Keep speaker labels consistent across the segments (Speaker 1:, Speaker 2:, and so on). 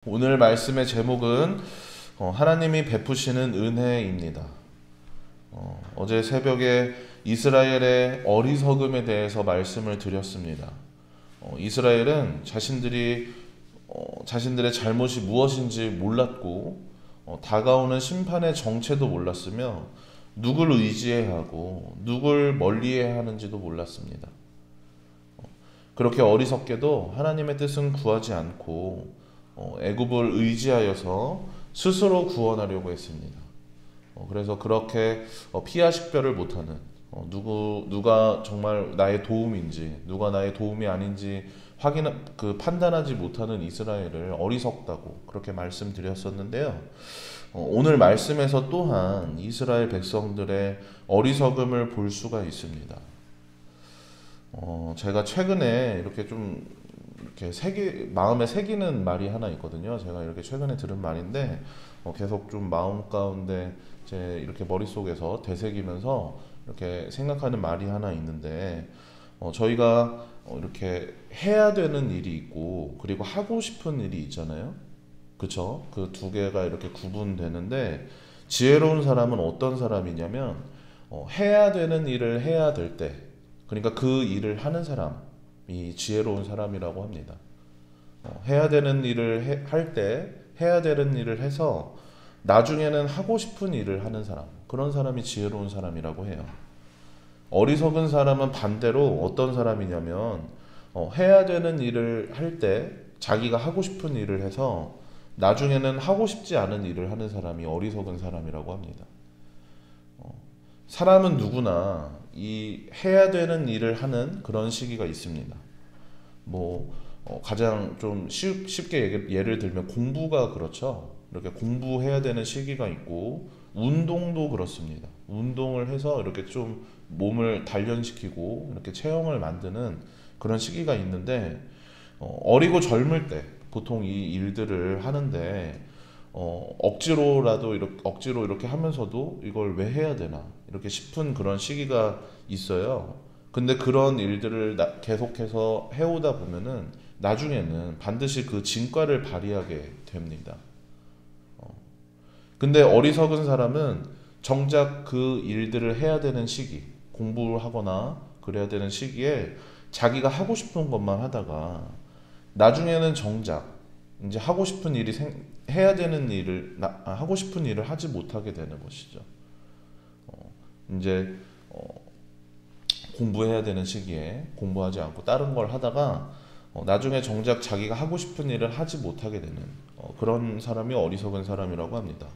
Speaker 1: 오늘 말씀의 제목은 하나님이 베푸시는 은혜입니다. 어제 새벽에 이스라엘의 어리석음에 대해서 말씀을 드렸습니다. 이스라엘은 자신들의 잘못이 무엇인지 몰랐고 다가오는 심판의 정체도 몰랐으며 누굴 의지해야 하고 누굴 멀리해야 하는지도 몰랐습니다. 그렇게 어리석게도 하나님의 뜻은 구하지 않고 애굽을 의지하여서 스스로 구원하려고 했습니다. 그래서 그렇게 피하식별을 못하는 누가 정말 나의 도움인지 누가 나의 도움이 아닌지 판단하지 못하는 이스라엘을 어리석다고 그렇게 말씀드렸었는데요. 오늘 말씀에서 또한 이스라엘 백성들의 어리석음을 볼 수가 있습니다. 제가 최근에 이렇게 마음에 새기는 말이 하나 있거든요. 제가 이렇게 최근에 들은 말인데 계속 좀 마음 가운데 제 이렇게 머릿속에서 되새기면서 이렇게 생각하는 말이 하나 있는데 저희가 이렇게 해야 되는 일이 있고 그리고 하고 싶은 일이 있잖아요. 그쵸? 그 두 개가 이렇게 구분되는데 지혜로운 사람은 어떤 사람이냐면 해야 되는 일을 해야 될 때, 그러니까 그 일을 하는 사람이 지혜로운 사람이라고 합니다. 해야 되는 일을 할 때 해야 되는 일을 해서 나중에는 하고 싶은 일을 하는 사람, 그런 사람이 지혜로운 사람이라고 해요. 어리석은 사람은 반대로 어떤 사람이냐면 해야 되는 일을 할 때 자기가 하고 싶은 일을 해서 나중에는 하고 싶지 않은 일을 하는 사람이 어리석은 사람이라고 합니다. 사람은 누구나 이 해야 되는 일을 하는 그런 시기가 있습니다. 가장 좀 쉽게 예를 들면 공부가 그렇죠. 이렇게 공부해야 되는 시기가 있고 운동도 그렇습니다. 운동을 해서 이렇게 좀 몸을 단련시키고 이렇게 체형을 만드는 그런 시기가 있는데 어리고 젊을 때 보통 이 일들을 하는데 억지로 이렇게 하면서도 이걸 왜 해야 되나 이렇게 싶은 그런 시기가 있어요. 근데 그런 일들을 계속해서 해오다 보면은 나중에는 반드시 그 진과를 발휘하게 됩니다. 근데 어리석은 사람은 정작 그 일들을 해야 되는 시기, 공부를 하거나 그래야 되는 시기에 자기가 하고 싶은 것만 하다가 나중에는 정작 이제 해야 되는 일을 하고 싶은 일을 하지 못하게 되는 것이죠. 이제 공부해야 되는 시기에 공부하지 않고 다른 걸 하다가 나중에 정작 자기가 하고 싶은 일을 하지 못하게 되는 그런 사람이 어리석은 사람이라고 합니다.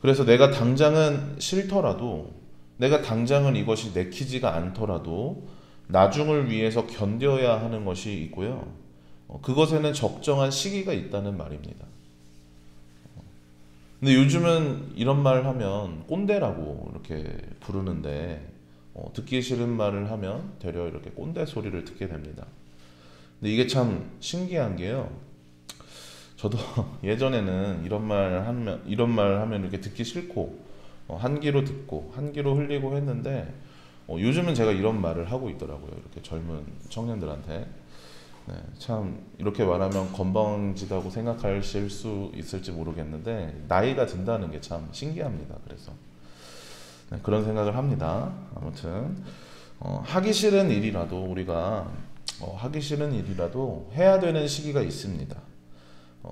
Speaker 1: 그래서 내가 당장은 싫더라도, 내가 당장은 이것이 내키지가 않더라도 나중을 위해서 견뎌야 하는 것이 있고요. 그것에는 적정한 시기가 있다는 말입니다. 근데 요즘은 이런 말 하면 꼰대라고 이렇게 부르는데 듣기 싫은 말을 하면 되려 이렇게 꼰대 소리를 듣게 됩니다. 근데 이게 참 신기한 게요. 저도 예전에는 이런 말 하면 이렇게 듣기 싫고 한 귀로 듣고 한 귀로 흘리고 했는데 요즘은 제가 이런 말을 하고 있더라고요. 이렇게 젊은 청년들한테. 네, 참 이렇게 말하면 건방지다고 생각하실 수 있을지 모르겠는데 나이가 든다는 게 참 신기합니다. 그래서 네, 그런 생각을 합니다. 아무튼 하기 싫은 일이라도 우리가 하기 싫은 일이라도 해야 되는 시기가 있습니다.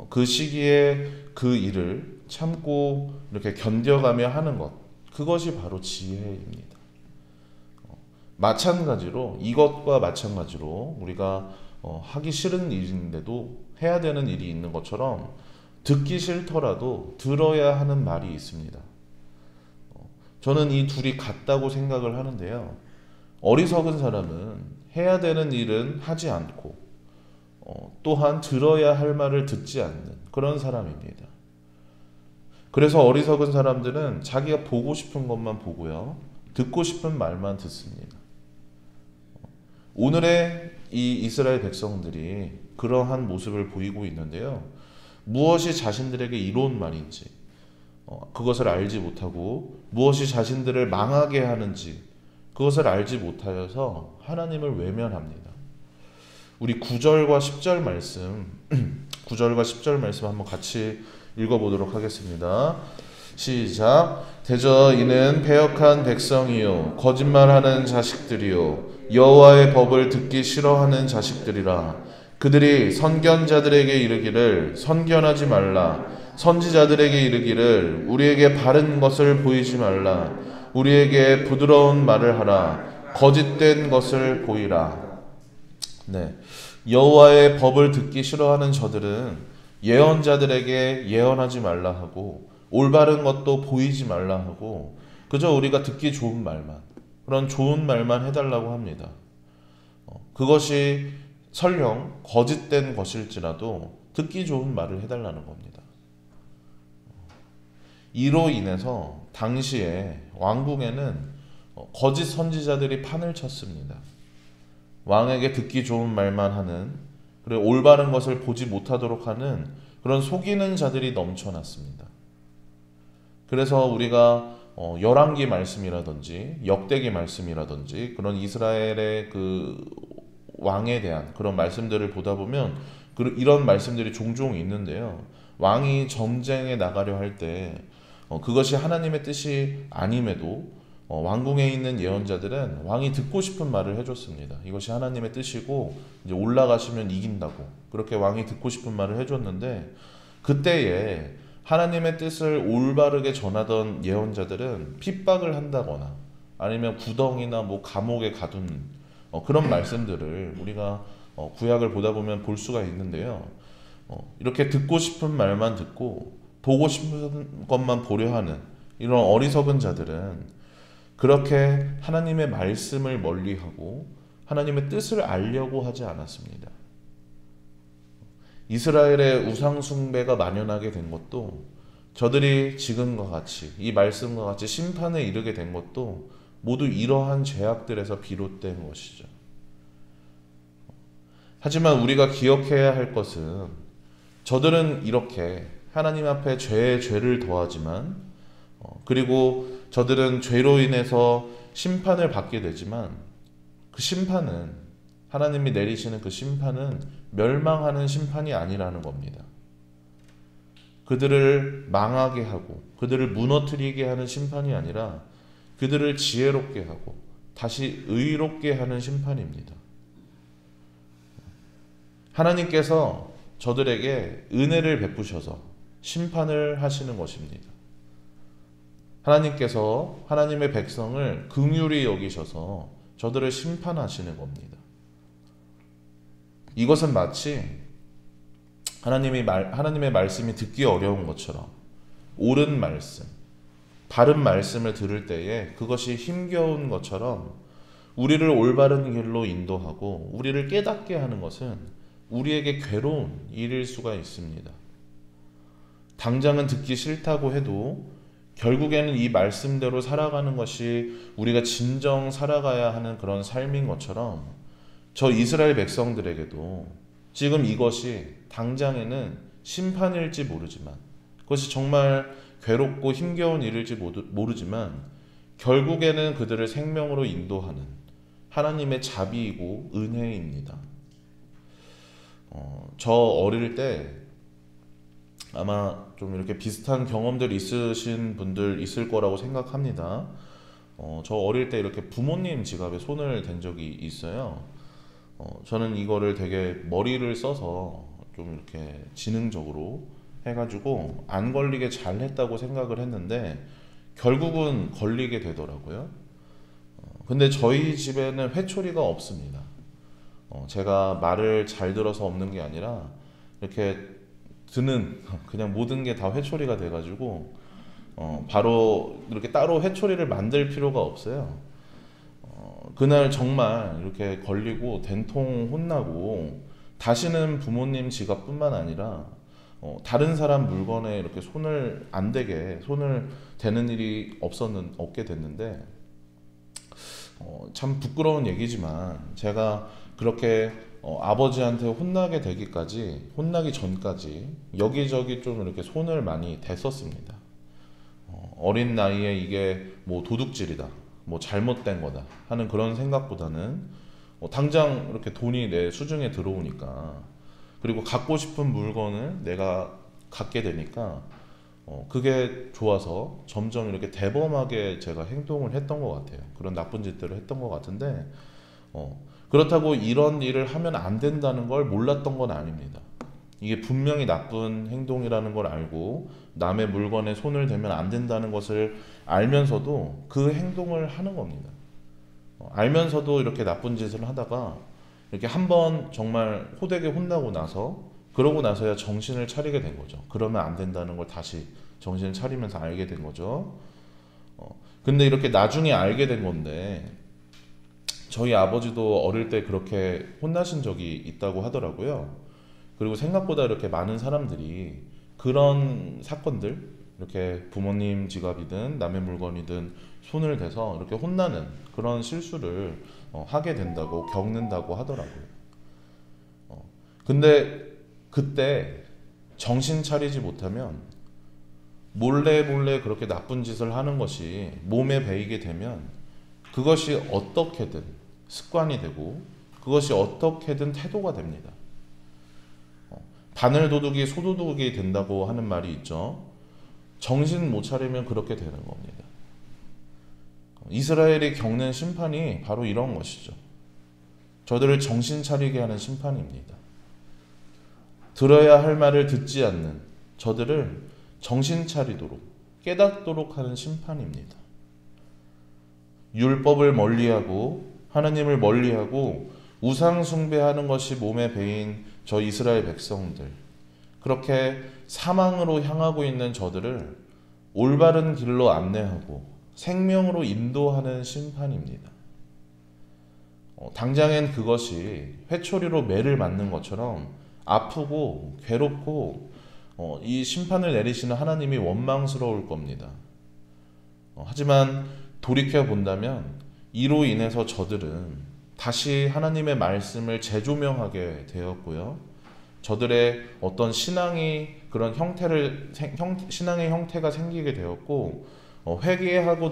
Speaker 1: 그 시기에 그 일을 참고 이렇게 견뎌가며 하는 것, 그것이 바로 지혜입니다. 이것과 마찬가지로 우리가 하기 싫은 일인데도 해야 되는 일이 있는 것처럼 듣기 싫더라도 들어야 하는 말이 있습니다. 저는 이 둘이 같다고 생각을 하는데요. 어리석은 사람은 해야 되는 일은 하지 않고 또한 들어야 할 말을 듣지 않는 그런 사람입니다. 그래서 어리석은 사람들은 자기가 보고 싶은 것만 보고요. 듣고 싶은 말만 듣습니다. 오늘의 이 이스라엘 백성들이 그러한 모습을 보이고 있는데요. 무엇이 자신들에게 이로운 말인지 그것을 알지 못하고 무엇이 자신들을 망하게 하는지 그것을 알지 못하여서 하나님을 외면합니다. 우리 9절과 10절 말씀 9절과 10절 말씀 한번 같이 읽어보도록 하겠습니다. 시작. 대저 이는 패역한 백성이요 거짓말하는 자식들이요 여호와의 법을 듣기 싫어하는 자식들이라. 그들이 선견자들에게 이르기를 선견하지 말라. 선지자들에게 이르기를 우리에게 바른 것을 보이지 말라. 우리에게 부드러운 말을 하라. 거짓된 것을 보이라. 네, 여호와의 법을 듣기 싫어하는 저들은 예언자들에게 예언하지 말라 하고 올바른 것도 보이지 말라 하고 그저 우리가 듣기 좋은 말만, 그런 좋은 말만 해달라고 합니다. 그것이 설령 거짓된 것일지라도 듣기 좋은 말을 해달라는 겁니다. 이로 인해서 당시에 왕궁에는 거짓 선지자들이 판을 쳤습니다. 왕에게 듣기 좋은 말만 하는, 그리고 올바른 것을 보지 못하도록 하는 그런 속이는 자들이 넘쳐났습니다. 그래서 우리가 열왕기 말씀이라든지 역대기 말씀이라든지 그런 이스라엘의 그 왕에 대한 그런 말씀들을 보다 보면 이런 말씀들이 종종 있는데요. 왕이 전쟁에 나가려 할 때 그것이 하나님의 뜻이 아님에도 왕궁에 있는 예언자들은 왕이 듣고 싶은 말을 해줬습니다. 이것이 하나님의 뜻이고 이제 올라가시면 이긴다고 그렇게 왕이 듣고 싶은 말을 해줬는데, 그때에 하나님의 뜻을 올바르게 전하던 예언자들은 핍박을 한다거나 아니면 구덩이나 뭐 감옥에 가둔 그런 말씀들을 우리가 구약을 보다 보면 볼 수가 있는데요. 이렇게 듣고 싶은 말만 듣고 보고 싶은 것만 보려 하는 이런 어리석은 자들은 그렇게 하나님의 말씀을 멀리하고 하나님의 뜻을 알려고 하지 않았습니다. 이스라엘의 우상 숭배가 만연하게 된 것도, 저들이 지금과 같이 이 말씀과 같이 심판에 이르게 된 것도 모두 이러한 죄악들에서 비롯된 것이죠. 하지만 우리가 기억해야 할 것은, 저들은 이렇게 하나님 앞에 죄에 죄를 더하지만, 그리고 저들은 죄로 인해서 심판을 받게 되지만, 그 심판은, 하나님이 내리시는 그 심판은 멸망하는 심판이 아니라는 겁니다. 그들을 망하게 하고 그들을 무너뜨리게 하는 심판이 아니라 그들을 지혜롭게 하고 다시 의롭게 하는 심판입니다. 하나님께서 저들에게 은혜를 베푸셔서 심판을 하시는 것입니다. 하나님께서 하나님의 백성을 긍휼히 여기셔서 저들을 심판하시는 겁니다. 이것은 마치 하나님의 말씀이 듣기 어려운 것처럼, 옳은 말씀, 바른 말씀을 들을 때에 그것이 힘겨운 것처럼 우리를 올바른 길로 인도하고 우리를 깨닫게 하는 것은 우리에게 괴로운 일일 수가 있습니다. 당장은 듣기 싫다고 해도 결국에는 이 말씀대로 살아가는 것이 우리가 진정 살아가야 하는 그런 삶인 것처럼, 저 이스라엘 백성들에게도 지금 이것이 당장에는 심판일지 모르지만, 그것이 정말 괴롭고 힘겨운 일일지 모르지만 결국에는 그들을 생명으로 인도하는 하나님의 자비이고 은혜입니다. 저 어릴 때 아마 좀 이렇게 비슷한 경험들 있으신 분들 있을 거라고 생각합니다. 저 어릴 때 이렇게 부모님 지갑에 손을 댄 적이 있어요. 저는 이거를 되게 머리를 써서 좀 이렇게 지능적으로 해가지고 안 걸리게 잘 했다고 생각을 했는데 결국은 걸리게 되더라고요. 근데 저희 집에는 회초리가 없습니다. 제가 말을 잘 들어서 없는 게 아니라 이렇게 드는 그냥 모든 게 다 회초리가 돼가지고 바로 이렇게 따로 회초리를 만들 필요가 없어요. 그날 정말 이렇게 걸리고 된통 혼나고 다시는 부모님 지갑뿐만 아니라 다른 사람 물건에 이렇게 손을 안 대게, 손을 대는 일이 없게 됐는데, 참 부끄러운 얘기지만 제가 그렇게 아버지한테 혼나기 전까지 여기저기 좀 이렇게 손을 많이 댔었습니다. 어린 나이에 이게 뭐 도둑질이다, 뭐 잘못된 거다 하는 그런 생각보다는 당장 이렇게 돈이 내 수중에 들어오니까, 그리고 갖고 싶은 물건을 내가 갖게 되니까 그게 좋아서 점점 이렇게 대범하게 제가 행동을 했던 것 같아요. 그런 나쁜 짓들을 했던 것 같은데, 그렇다고 이런 일을 하면 안 된다는 걸 몰랐던 건 아닙니다. 이게 분명히 나쁜 행동이라는 걸 알고 남의 물건에 손을 대면 안 된다는 것을 알면서도 그 행동을 하는 겁니다. 알면서도 이렇게 나쁜 짓을 하다가 이렇게 한번 정말 호되게 혼나고 나서, 그러고 나서야 정신을 차리게 된 거죠. 그러면 안 된다는 걸 다시 정신을 차리면서 알게 된 거죠. 근데 이렇게 나중에 알게 된 건데, 저희 아버지도 어릴 때 그렇게 혼나신 적이 있다고 하더라고요. 그리고 생각보다 이렇게 많은 사람들이 그런 사건들, 이렇게 부모님 지갑이든 남의 물건이든 손을 대서 이렇게 혼나는 그런 실수를 하게 된다고, 겪는다고 하더라고요. 근데 그때 정신 차리지 못하면 몰래 몰래 그렇게 나쁜 짓을 하는 것이 몸에 배이게 되면 그것이 어떻게든 습관이 되고 그것이 어떻게든 태도가 됩니다. 바늘도둑이 소도둑이 된다고 하는 말이 있죠. 정신 못 차리면 그렇게 되는 겁니다. 이스라엘이 겪는 심판이 바로 이런 것이죠. 저들을 정신 차리게 하는 심판입니다. 들어야 할 말을 듣지 않는 저들을 정신 차리도록, 깨닫도록 하는 심판입니다. 율법을 멀리하고 하나님을 멀리하고 우상 숭배하는 것이 몸에 배인 저 이스라엘 백성들, 그렇게 사망으로 향하고 있는 저들을 올바른 길로 안내하고 생명으로 인도하는 심판입니다. 당장엔 그것이 회초리로 매를 맞는 것처럼 아프고 괴롭고 이 심판을 내리시는 하나님이 원망스러울 겁니다. 하지만 돌이켜 본다면 이로 인해서 저들은 다시 하나님의 말씀을 재조명하게 되었고요. 저들의 어떤 신앙이 그런 신앙의 형태가 생기게 되었고, 회개하고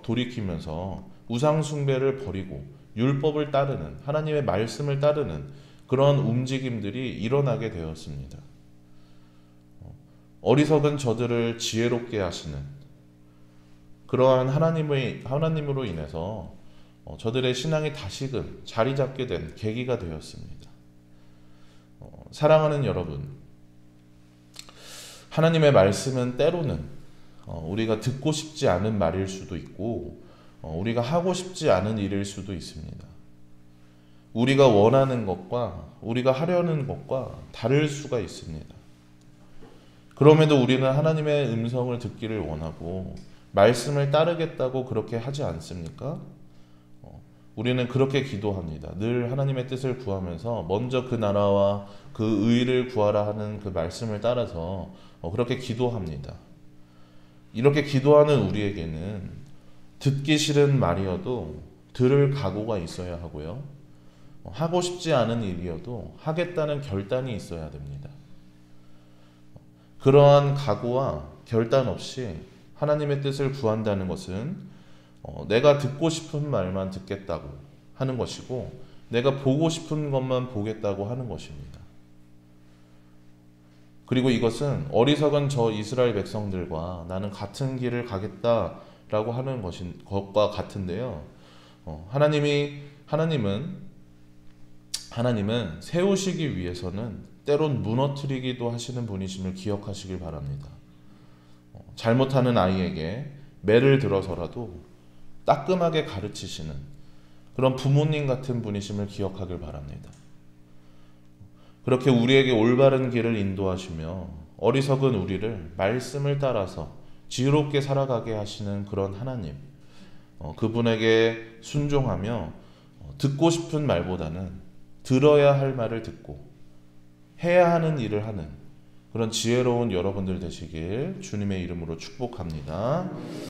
Speaker 1: 돌이키면서 우상 숭배를 버리고 율법을 따르는, 하나님의 말씀을 따르는 그런 움직임들이 일어나게 되었습니다. 어리석은 저들을 지혜롭게 하시는 그러한 하나님으로 인해서 저들의 신앙이 다시금 자리 잡게 된 계기가 되었습니다. 사랑하는 여러분, 하나님의 말씀은 때로는 우리가 듣고 싶지 않은 말일 수도 있고 우리가 하고 싶지 않은 일일 수도 있습니다. 우리가 원하는 것과 우리가 하려는 것과 다를 수가 있습니다. 그럼에도 우리는 하나님의 음성을 듣기를 원하고 말씀을 따르겠다고 그렇게 하지 않습니까? 우리는 그렇게 기도합니다. 늘 하나님의 뜻을 구하면서 먼저 그 나라와 그 의를 구하라 하는 그 말씀을 따라서 그렇게 기도합니다. 이렇게 기도하는 우리에게는 듣기 싫은 말이어도 들을 각오가 있어야 하고요. 하고 싶지 않은 일이어도 하겠다는 결단이 있어야 됩니다. 그러한 각오와 결단 없이 하나님의 뜻을 구한다는 것은 내가 듣고 싶은 말만 듣겠다고 하는 것이고 내가 보고 싶은 것만 보겠다고 하는 것입니다. 그리고 이것은 어리석은 저 이스라엘 백성들과 나는 같은 길을 가겠다라고 하는 것과 같은데요. 하나님은 세우시기 위해서는 때론 무너뜨리기도 하시는 분이심을 기억하시길 바랍니다. 잘못하는 아이에게 매를 들어서라도 따끔하게 가르치시는 그런 부모님 같은 분이심을 기억하길 바랍니다. 그렇게 우리에게 올바른 길을 인도하시며 어리석은 우리를 말씀을 따라서 지혜롭게 살아가게 하시는 그런 하나님, 그분에게 순종하며 듣고 싶은 말보다는 들어야 할 말을 듣고 해야 하는 일을 하는 그런 지혜로운 여러분들 되시길 주님의 이름으로 축복합니다.